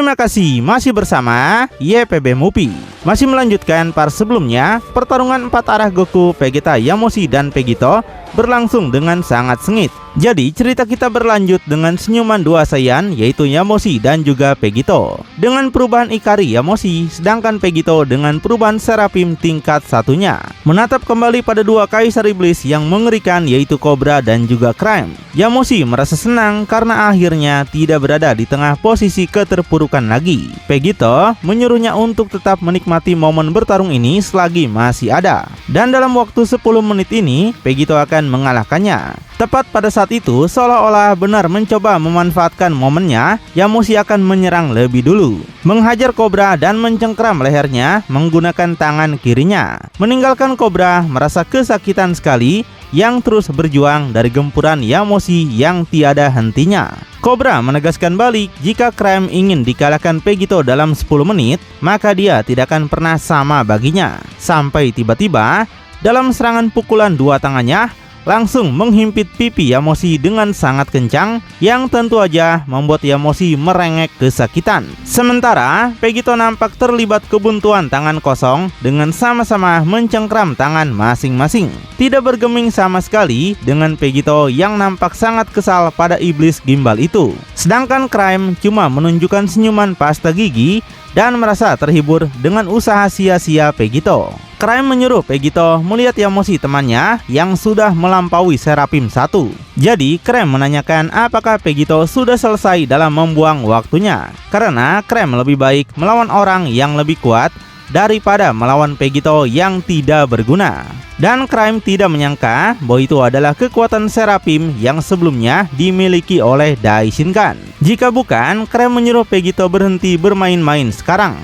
Terima kasih masih bersama YPB Movie. Masih melanjutkan part sebelumnya, pertarungan 4 arah Goku, Vegeta, Yamoshi, dan Vegito berlangsung dengan sangat sengit. Jadi cerita kita berlanjut dengan senyuman dua Saiyan, yaitu Yamoshi dan juga Vegito, dengan perubahan Ikari Yamoshi, sedangkan Vegito dengan perubahan Seraphim tingkat satunya. Menatap kembali pada dua Kaisar Iblis yang mengerikan, yaitu Cobra dan juga Crime. Yamoshi merasa senang karena akhirnya tidak berada di tengah posisi keterpurukan lagi. Vegito menyuruhnya untuk tetap menikmati momen bertarung ini selagi masih ada, dan dalam waktu 10 menit ini Vegito akan mengalahkannya. Tepat pada saat itu, seolah-olah benar mencoba memanfaatkan momennya, Yamoshi akan menyerang lebih dulu, menghajar Cobra dan mencengkeram lehernya menggunakan tangan kirinya. Meninggalkan Cobra merasa kesakitan sekali yang terus berjuang dari gempuran Yamoshi yang tiada hentinya. Cobra menegaskan balik, jika Crime ingin dikalahkan Vegito dalam 10 menit, maka dia tidak akan pernah sama baginya. Sampai tiba-tiba, dalam serangan pukulan dua tangannya, langsung menghimpit pipi Yamoshi dengan sangat kencang, yang tentu aja membuat Yamoshi merengek kesakitan. Sementara Vegito nampak terlibat kebuntuan tangan kosong dengan sama-sama mencengkram tangan masing-masing. Tidak bergeming sama sekali dengan Vegito yang nampak sangat kesal pada iblis gimbal itu. Sedangkan Crime cuma menunjukkan senyuman pasta gigi dan merasa terhibur dengan usaha sia-sia Vegito. Crime menyuruh Vegito melihat Yamoshi temannya yang sudah melampaui Seraphim 1. Jadi Crime menanyakan apakah Vegito sudah selesai dalam membuang waktunya, karena Crime lebih baik melawan orang yang lebih kuat daripada melawan Vegito yang tidak berguna. Dan Crime tidak menyangka bahwa itu adalah kekuatan Seraphim yang sebelumnya dimiliki oleh Daishinkan. Jika bukan, Crime menyuruh Vegito berhenti bermain-main sekarang.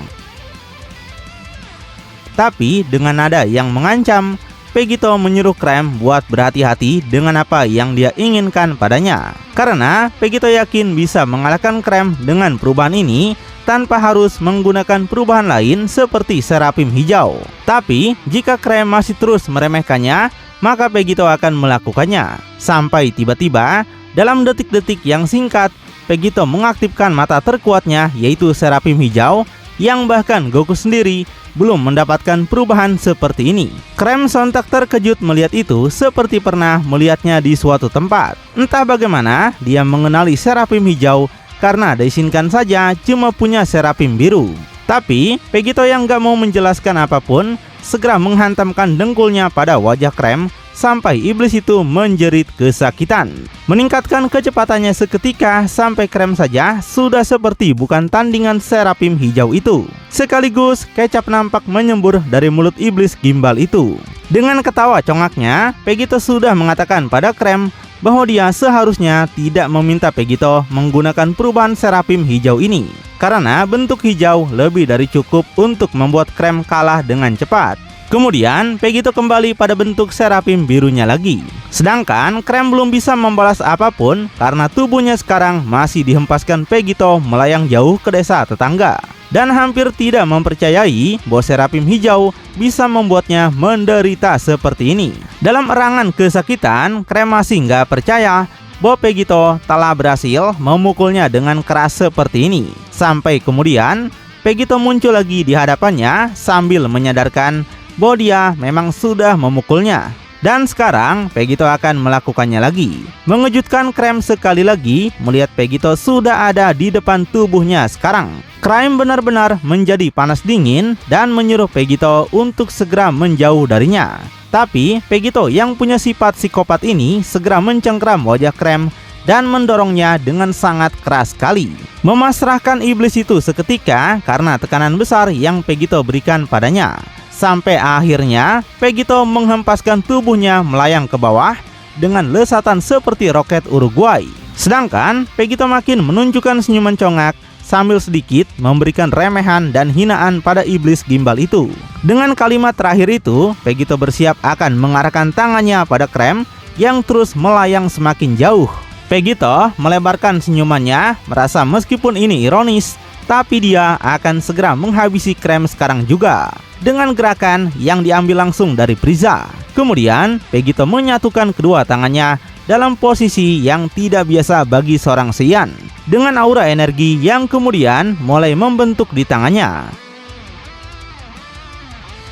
Tapi dengan nada yang mengancam, Vegito menyuruh Crime buat berhati-hati dengan apa yang dia inginkan padanya, karena Vegito yakin bisa mengalahkan Crime dengan perubahan ini tanpa harus menggunakan perubahan lain seperti Seraphim hijau. Tapi jika Crime masih terus meremehkannya, maka Vegito akan melakukannya. Sampai tiba-tiba dalam detik-detik yang singkat, Vegito mengaktifkan mata terkuatnya, yaitu Seraphim hijau, yang bahkan Goku sendiri belum mendapatkan perubahan seperti ini. Crime sontak terkejut melihat itu, seperti pernah melihatnya di suatu tempat. Entah bagaimana dia mengenali Seraphim hijau, karena Daishinkan saja cuma punya Seraphim biru. Tapi Vegito yang gak mau menjelaskan apapun, segera menghantamkan dengkulnya pada wajah Crime sampai iblis itu menjerit kesakitan. Meningkatkan kecepatannya seketika sampai Crime saja sudah seperti bukan tandingan Seraphim hijau itu. Sekaligus kecap nampak menyembur dari mulut iblis gimbal itu. Dengan ketawa congaknya, Vegito sudah mengatakan pada Crime bahwa dia seharusnya tidak meminta Vegito menggunakan perubahan Seraphim hijau ini, karena bentuk hijau lebih dari cukup untuk membuat Crime kalah dengan cepat. Kemudian Vegito kembali pada bentuk Seraphim birunya lagi. Sedangkan Crime belum bisa membalas apapun karena tubuhnya sekarang masih dihempaskan Vegito melayang jauh ke desa tetangga, dan hampir tidak mempercayai bahwa Seraphim hijau bisa membuatnya menderita seperti ini. Dalam erangan kesakitan, Crime masih nggak percaya bahwa Vegito telah berhasil memukulnya dengan keras seperti ini. Sampai kemudian Vegito muncul lagi di hadapannya sambil menyadarkan bahwa dia memang sudah memukulnya. Dan sekarang Vegito akan melakukannya lagi. Mengejutkan Crime sekali lagi melihat Vegito sudah ada di depan tubuhnya sekarang. Crime benar-benar menjadi panas dingin dan menyuruh Vegito untuk segera menjauh darinya. Tapi Vegito yang punya sifat psikopat ini segera mencengkeram wajah Crime dan mendorongnya dengan sangat keras sekali, memasrahkan iblis itu seketika karena tekanan besar yang Vegito berikan padanya. Sampai akhirnya Vegito menghempaskan tubuhnya melayang ke bawah dengan lesatan seperti roket Uruguay. Sedangkan Vegito makin menunjukkan senyuman congak sambil sedikit memberikan remehan dan hinaan pada iblis gimbal itu. Dengan kalimat terakhir itu, Vegito bersiap akan mengarahkan tangannya pada Crime yang terus melayang semakin jauh. Vegito melebarkan senyumannya, merasa meskipun ini ironis, tapi dia akan segera menghabisi Crime sekarang juga dengan gerakan yang diambil langsung dari Frieza. Kemudian Vegito menyatukan kedua tangannya dalam posisi yang tidak biasa bagi seorang Saiyan, dengan aura energi yang kemudian mulai membentuk di tangannya.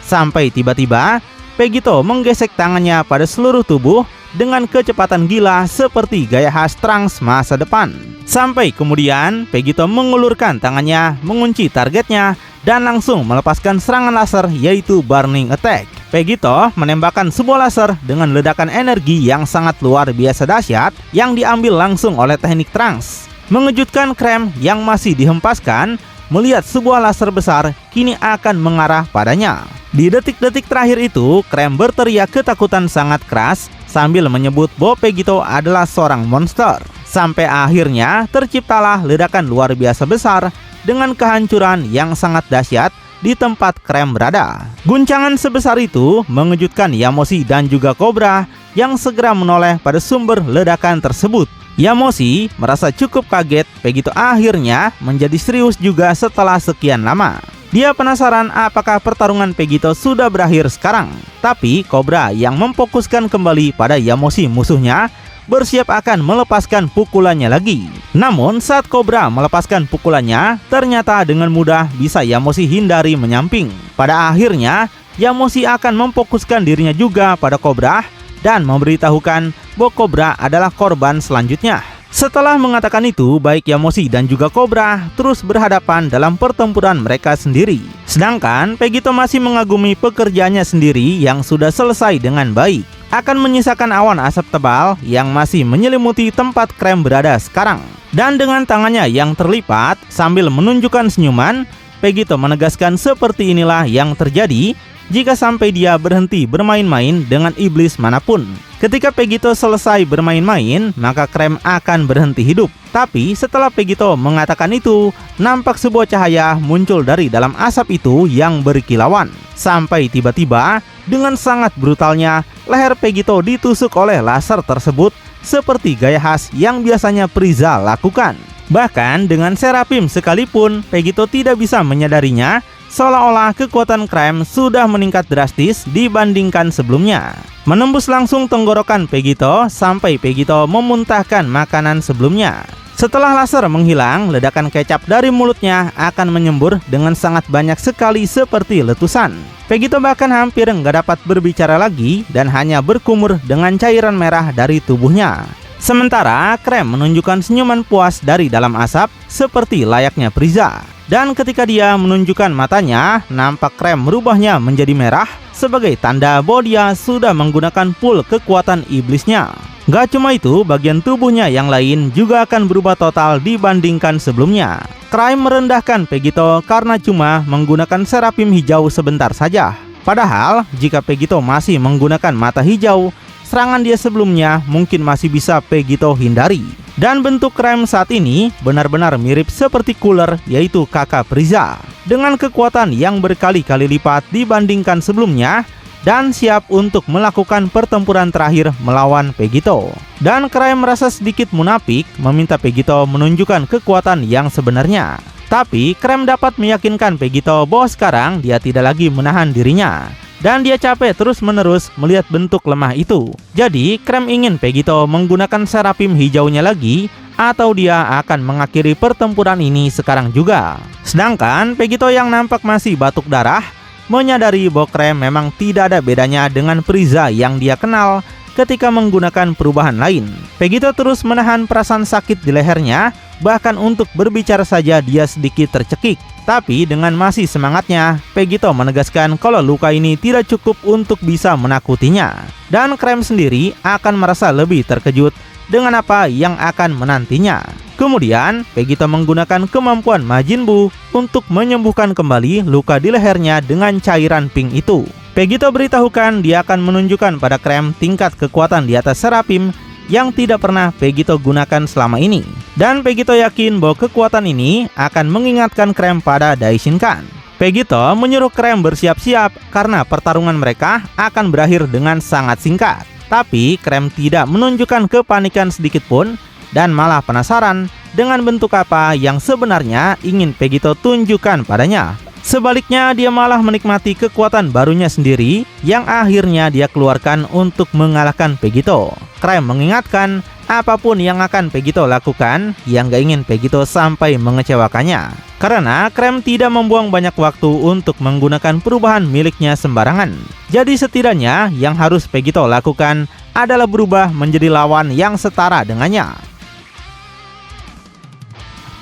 Sampai tiba-tiba Vegito menggesek tangannya pada seluruh tubuh dengan kecepatan gila seperti gaya khas Trunks masa depan. Sampai kemudian Vegito mengulurkan tangannya, mengunci targetnya, dan langsung melepaskan serangan laser yaitu Burning Attack. Vegito menembakkan sebuah laser dengan ledakan energi yang sangat luar biasa dahsyat yang diambil langsung oleh teknik Trunks. Mengejutkan Krem yang masih dihempaskan melihat sebuah laser besar kini akan mengarah padanya. Di detik-detik terakhir itu, Krem berteriak ketakutan sangat keras sambil menyebut bahwa Vegito adalah seorang monster. Sampai akhirnya terciptalah ledakan luar biasa besar dengan kehancuran yang sangat dahsyat di tempat Krem berada. Guncangan sebesar itu mengejutkan Yamoshi dan juga Cobra yang segera menoleh pada sumber ledakan tersebut. Yamoshi merasa cukup kaget Vegito akhirnya menjadi serius juga setelah sekian lama. Dia penasaran apakah pertarungan Vegito sudah berakhir sekarang. Tapi Cobra yang memfokuskan kembali pada Yamoshi musuhnya bersiap akan melepaskan pukulannya lagi. Namun saat Cobra melepaskan pukulannya, ternyata dengan mudah bisa Yamoshi hindari menyamping. Pada akhirnya Yamoshi akan memfokuskan dirinya juga pada Cobra dan memberitahukan bahwa Cobra adalah korban selanjutnya. Setelah mengatakan itu, baik Yamoshi dan juga Cobra terus berhadapan dalam pertempuran mereka sendiri. Sedangkan Vegito masih mengagumi pekerjaannya sendiri yang sudah selesai dengan baik. Akan menyisakan awan asap tebal yang masih menyelimuti tempat Krem berada sekarang. Dan dengan tangannya yang terlipat sambil menunjukkan senyuman, Vegito menegaskan seperti inilah yang terjadi jika sampai dia berhenti bermain-main dengan iblis manapun. Ketika Vegito selesai bermain-main, maka Krem akan berhenti hidup. Tapi setelah Vegito mengatakan itu, nampak sebuah cahaya muncul dari dalam asap itu yang berkilauan. Sampai tiba-tiba, dengan sangat brutalnya, leher Vegito ditusuk oleh laser tersebut seperti gaya khas yang biasanya Frieza lakukan. Bahkan dengan Seraphim sekalipun, Vegito tidak bisa menyadarinya, seolah-olah kekuatan Krem sudah meningkat drastis dibandingkan sebelumnya. Menembus langsung tenggorokan Vegito sampai Vegito memuntahkan makanan sebelumnya. Setelah laser menghilang, ledakan kecap dari mulutnya akan menyembur dengan sangat banyak sekali seperti letusan. Vegito bahkan hampir nggak dapat berbicara lagi dan hanya berkumur dengan cairan merah dari tubuhnya. Sementara Krem menunjukkan senyuman puas dari dalam asap seperti layaknya Frieza. Dan ketika dia menunjukkan matanya, nampak Krem merubahnya menjadi merah sebagai tanda bahwa dia sudah menggunakan full kekuatan iblisnya. Gak cuma itu, bagian tubuhnya yang lain juga akan berubah total dibandingkan sebelumnya. Krem merendahkan Vegito karena cuma menggunakan Seraphim hijau sebentar saja. Padahal jika Vegito masih menggunakan mata hijau, serangan dia sebelumnya mungkin masih bisa Vegito hindari. Dan bentuk Krem saat ini benar-benar mirip seperti Cooler, yaitu kakak Frieza, dengan kekuatan yang berkali-kali lipat dibandingkan sebelumnya dan siap untuk melakukan pertempuran terakhir melawan Vegito. Dan Krem merasa sedikit munafik meminta Vegito menunjukkan kekuatan yang sebenarnya. Tapi Krem dapat meyakinkan Vegito bahwa sekarang dia tidak lagi menahan dirinya. Dan dia capek terus-menerus melihat bentuk lemah itu. Jadi Krem ingin Vegito menggunakan Seraphim hijaunya lagi, atau dia akan mengakhiri pertempuran ini sekarang juga. Sedangkan Vegito yang nampak masih batuk darah menyadari bahwa Krem memang tidak ada bedanya dengan Frieza yang dia kenal ketika menggunakan perubahan lain. Vegito terus menahan perasaan sakit di lehernya, bahkan untuk berbicara saja dia sedikit tercekik. Tapi dengan masih semangatnya, Vegito menegaskan kalau luka ini tidak cukup untuk bisa menakutinya. Dan Krem sendiri akan merasa lebih terkejut dengan apa yang akan menantinya. Kemudian, Vegito menggunakan kemampuan Majin Buu untuk menyembuhkan kembali luka di lehernya dengan cairan pink itu. Vegito beritahukan dia akan menunjukkan pada Krem tingkat kekuatan di atas Seraphim yang tidak pernah Vegito gunakan selama ini. Dan Vegito yakin bahwa kekuatan ini akan mengingatkan Krem pada Daishinkan. Vegito menyuruh Krem bersiap-siap karena pertarungan mereka akan berakhir dengan sangat singkat. Tapi Krem tidak menunjukkan kepanikan sedikit pun dan malah penasaran dengan bentuk apa yang sebenarnya ingin Vegito tunjukkan padanya. Sebaliknya, dia malah menikmati kekuatan barunya sendiri yang akhirnya dia keluarkan untuk mengalahkan Vegito. Krem mengingatkan, apapun yang akan Vegito lakukan, yang gak ingin Vegito sampai mengecewakannya. Karena Krem tidak membuang banyak waktu untuk menggunakan perubahan miliknya sembarangan. Jadi setidaknya yang harus Vegito lakukan adalah berubah menjadi lawan yang setara dengannya.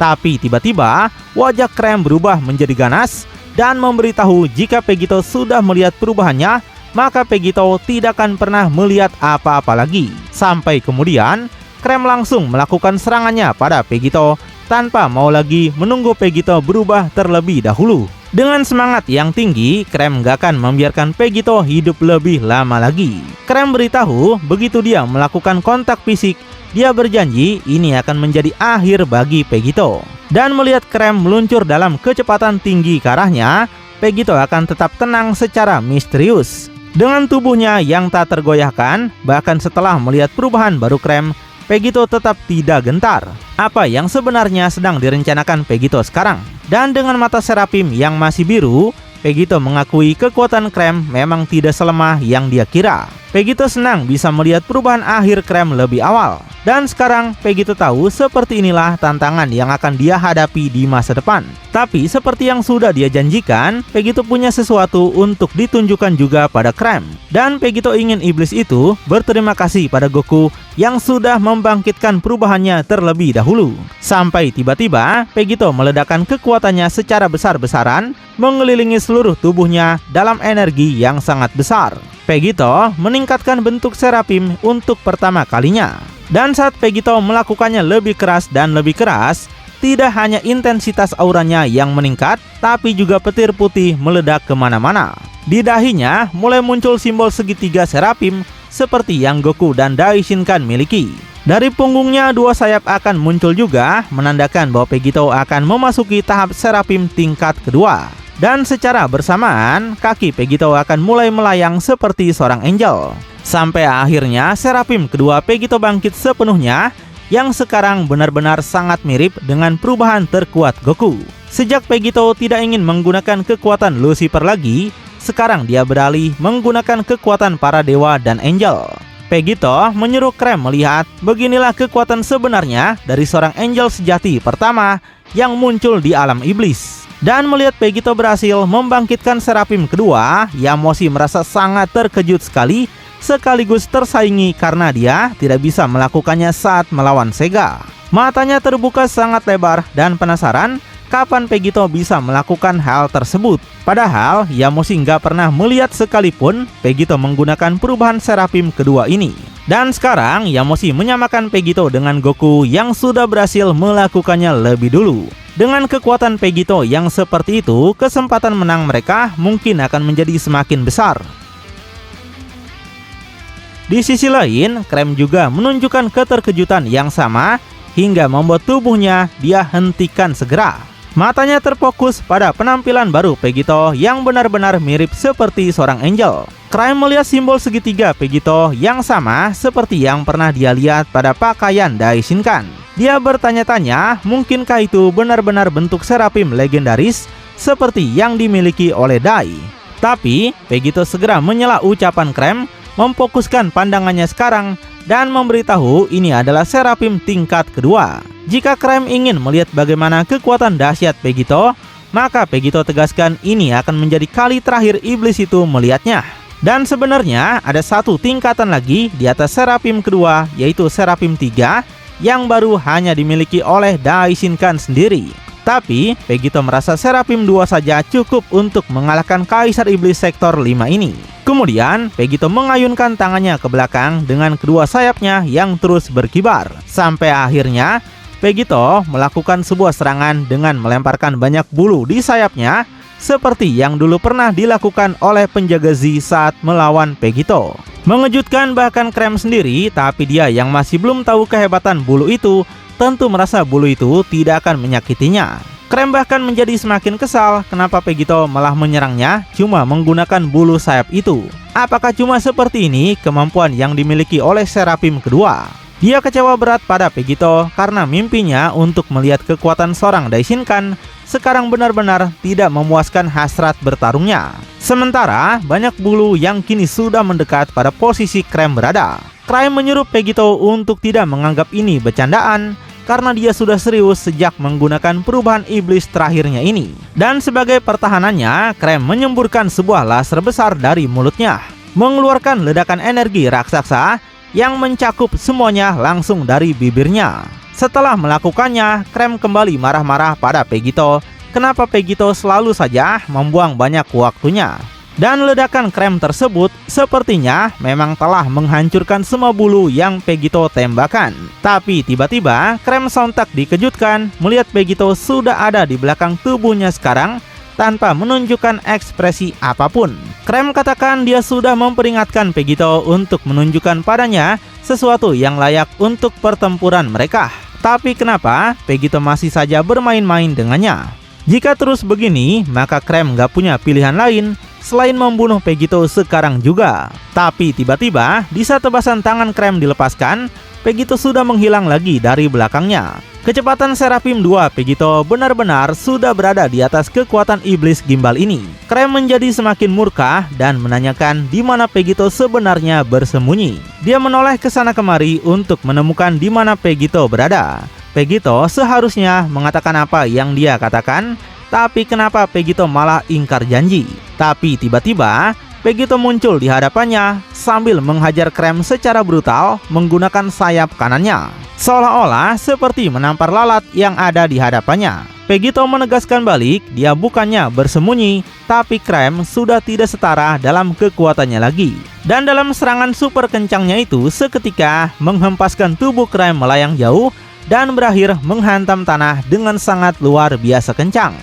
Tapi tiba-tiba wajah Krem berubah menjadi ganas dan memberitahu jika Vegito sudah melihat perubahannya, maka Vegito tidak akan pernah melihat apa-apa lagi. Sampai kemudian Krem langsung melakukan serangannya pada Vegito tanpa mau lagi menunggu Vegito berubah terlebih dahulu. Dengan semangat yang tinggi, Krem gak akan membiarkan Vegito hidup lebih lama lagi. Krem beritahu begitu dia melakukan kontak fisik, dia berjanji ini akan menjadi akhir bagi Vegito. Dan melihat Krem meluncur dalam kecepatan tinggi ke arahnya, Vegito akan tetap tenang secara misterius. Dengan tubuhnya yang tak tergoyahkan, bahkan setelah melihat perubahan baru Krem, Vegito tetap tidak gentar. Apa yang sebenarnya sedang direncanakan Vegito sekarang? Dan dengan mata Seraphim yang masih biru, Vegito mengakui kekuatan Krem memang tidak selemah yang dia kira. Vegito senang bisa melihat perubahan akhir Krem lebih awal. Dan sekarang Vegito tahu seperti inilah tantangan yang akan dia hadapi di masa depan. Tapi seperti yang sudah dia janjikan, Vegito punya sesuatu untuk ditunjukkan juga pada Krem. Dan Vegito ingin iblis itu berterima kasih pada Goku yang sudah membangkitkan perubahannya terlebih dahulu. Sampai tiba-tiba Vegito meledakkan kekuatannya secara besar-besaran, mengelilingi seluruh tubuhnya dalam energi yang sangat besar. Vegito meningkatkan bentuk Seraphim untuk pertama kalinya. Dan saat Vegito melakukannya lebih keras dan lebih keras, tidak hanya intensitas auranya yang meningkat, tapi juga petir putih meledak kemana-mana. Di dahinya mulai muncul simbol segitiga Seraphim seperti yang Goku dan Daishinkan miliki. Dari punggungnya dua sayap akan muncul juga, menandakan bahwa Vegito akan memasuki tahap Seraphim tingkat kedua. Dan secara bersamaan, kaki Vegito akan mulai melayang seperti seorang angel. Sampai akhirnya Seraphim kedua Vegito bangkit sepenuhnya, yang sekarang benar-benar sangat mirip dengan perubahan terkuat Goku. Sejak Vegito tidak ingin menggunakan kekuatan Lucifer lagi, sekarang dia beralih menggunakan kekuatan para dewa dan angel. Vegito menyuruh Krem melihat beginilah kekuatan sebenarnya dari seorang angel sejati pertama yang muncul di alam iblis. Dan melihat Vegito berhasil membangkitkan Seraphim kedua, Yamoshi merasa sangat terkejut sekali, sekaligus tersaingi karena dia tidak bisa melakukannya saat melawan Sega. Matanya terbuka sangat lebar dan penasaran kapan Vegito bisa melakukan hal tersebut. Padahal Yamoshi nggak pernah melihat sekalipun Vegito menggunakan perubahan Seraphim kedua ini. Dan sekarang Yamoshi menyamakan Vegito dengan Goku yang sudah berhasil melakukannya lebih dulu. Dengan kekuatan Vegito yang seperti itu, kesempatan menang mereka mungkin akan menjadi semakin besar. Di sisi lain, Krem juga menunjukkan keterkejutan yang sama hingga membuat tubuhnya dia hentikan segera. Matanya terfokus pada penampilan baru Vegito yang benar-benar mirip seperti seorang angel. Krem melihat simbol segitiga Vegito yang sama seperti yang pernah dia lihat pada pakaian Daishinkan. Dia bertanya-tanya, mungkinkah itu benar-benar bentuk Seraphim legendaris seperti yang dimiliki oleh Dai? Tapi Vegito segera menyela ucapan Krem, memfokuskan pandangannya sekarang dan memberitahu ini adalah Seraphim tingkat kedua. Jika Krem ingin melihat bagaimana kekuatan dahsyat Vegito, maka Vegito tegaskan ini akan menjadi kali terakhir iblis itu melihatnya. Dan sebenarnya ada satu tingkatan lagi di atas Seraphim kedua, yaitu Seraphim 3 yang baru hanya dimiliki oleh Daishinkan sendiri. Tapi Vegito merasa Seraphim 2 saja cukup untuk mengalahkan Kaisar Iblis Sektor 5 ini. Kemudian Vegito mengayunkan tangannya ke belakang dengan kedua sayapnya yang terus berkibar. Sampai akhirnya Vegito melakukan sebuah serangan dengan melemparkan banyak bulu di sayapnya, seperti yang dulu pernah dilakukan oleh penjaga Z saat melawan Vegito. Mengejutkan bahkan Krem sendiri, tapi dia yang masih belum tahu kehebatan bulu itu tentu merasa bulu itu tidak akan menyakitinya. Krem bahkan menjadi semakin kesal kenapa Vegito malah menyerangnya cuma menggunakan bulu sayap itu. Apakah cuma seperti ini kemampuan yang dimiliki oleh Seraphim kedua? Dia kecewa berat pada Pegito karena mimpinya untuk melihat kekuatan seorang Daishinkan sekarang benar-benar tidak memuaskan hasrat bertarungnya. Sementara banyak bulu yang kini sudah mendekat pada posisi Krem berada. Krem menyuruh Pegito untuk tidak menganggap ini bercandaan karena dia sudah serius sejak menggunakan perubahan iblis terakhirnya ini. Dan sebagai pertahanannya, Krem menyemburkan sebuah laser besar dari mulutnya, mengeluarkan ledakan energi raksasa yang mencakup semuanya langsung dari bibirnya. Setelah melakukannya, Krem kembali marah-marah pada Pegito. Kenapa Pegito selalu saja membuang banyak waktunya? Dan ledakan Krem tersebut sepertinya memang telah menghancurkan semua bulu yang Pegito tembakan. Tapi tiba-tiba Krem sontak dikejutkan melihat Pegito sudah ada di belakang tubuhnya sekarang tanpa menunjukkan ekspresi apapun. Krem katakan dia sudah memperingatkan Pegito untuk menunjukkan padanya sesuatu yang layak untuk pertempuran mereka. Tapi kenapa Pegito masih saja bermain-main dengannya? Jika terus begini, maka Krem gak punya pilihan lain selain membunuh Pegito sekarang juga. Tapi tiba-tiba di saat tebasan tangan Krem dilepaskan, Pegito sudah menghilang lagi dari belakangnya. Kecepatan Seraphim 2 Pegito benar-benar sudah berada di atas kekuatan iblis gimbal ini. Krem menjadi semakin murka dan menanyakan di mana Pegito sebenarnya bersembunyi. Dia menoleh ke sana kemari untuk menemukan di mana Pegito berada. Pegito seharusnya mengatakan apa yang dia katakan, tapi kenapa Pegito malah ingkar janji? Tapi tiba-tiba Pegito muncul di hadapannya sambil menghajar Krem secara brutal menggunakan sayap kanannya, seolah-olah seperti menampar lalat yang ada di hadapannya. Pegito menegaskan balik, dia bukannya bersembunyi, tapi Krem sudah tidak setara dalam kekuatannya lagi. Dan dalam serangan super kencangnya itu, seketika menghempaskan tubuh Krem melayang jauh dan berakhir menghantam tanah dengan sangat luar biasa kencang.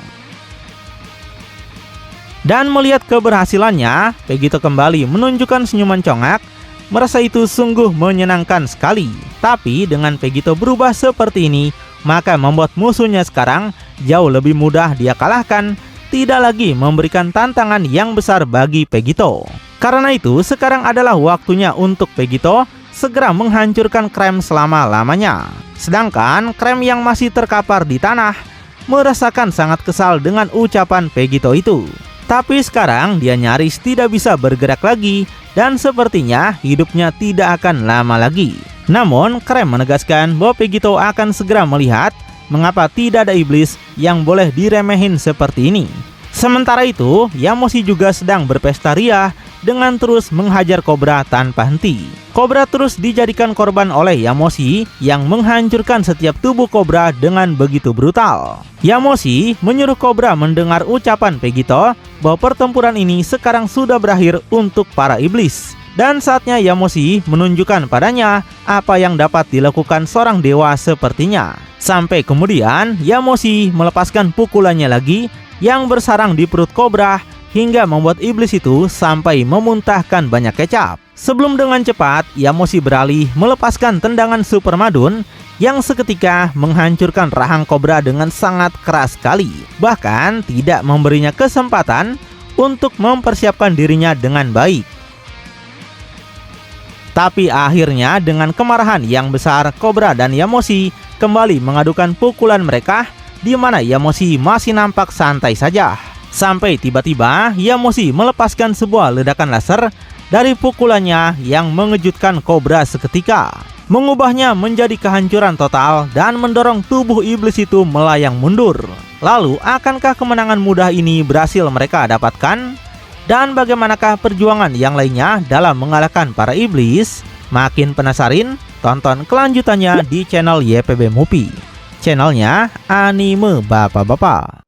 Dan melihat keberhasilannya, Pegito kembali menunjukkan senyuman congak, merasa itu sungguh menyenangkan sekali. Tapi dengan Pegito berubah seperti ini, maka membuat musuhnya sekarang jauh lebih mudah dia kalahkan, tidak lagi memberikan tantangan yang besar bagi Pegito. Karena itu, sekarang adalah waktunya untuk Pegito segera menghancurkan Krem selama-lamanya. Sedangkan Krem yang masih terkapar di tanah merasakan sangat kesal dengan ucapan Pegito itu. Tapi sekarang dia nyaris tidak bisa bergerak lagi dan sepertinya hidupnya tidak akan lama lagi. Namun Krem menegaskan bahwa Pegito akan segera melihat mengapa tidak ada iblis yang boleh diremehin seperti ini. Sementara itu, Yamoshi juga sedang berpesta riah dengan terus menghajar Kobra tanpa henti. Kobra terus dijadikan korban oleh Yamoshi yang menghancurkan setiap tubuh Kobra dengan begitu brutal. Yamoshi menyuruh Kobra mendengar ucapan Pegito bahwa pertempuran ini sekarang sudah berakhir untuk para iblis. Dan saatnya Yamoshi menunjukkan padanya apa yang dapat dilakukan seorang dewa sepertinya. Sampai kemudian Yamoshi melepaskan pukulannya lagi yang bersarang di perut Kobra hingga membuat iblis itu sampai memuntahkan banyak kecap. Sebelum dengan cepat Yamoshi beralih melepaskan tendangan Super Madun yang seketika menghancurkan rahang Kobra dengan sangat keras sekali. Bahkan tidak memberinya kesempatan untuk mempersiapkan dirinya dengan baik. Tapi akhirnya dengan kemarahan yang besar, Kobra dan Yamoshi kembali mengadukan pukulan mereka, di mana Yamoshi masih nampak santai saja. Sampai tiba-tiba Yamoshi melepaskan sebuah ledakan laser dari pukulannya yang mengejutkan Kobra seketika, mengubahnya menjadi kehancuran total dan mendorong tubuh iblis itu melayang mundur. Lalu akankah kemenangan mudah ini berhasil mereka dapatkan? Dan bagaimanakah perjuangan yang lainnya dalam mengalahkan para iblis? Makin penasaran? Tonton kelanjutannya di channel YPB Movie, channelnya anime bapak-bapak.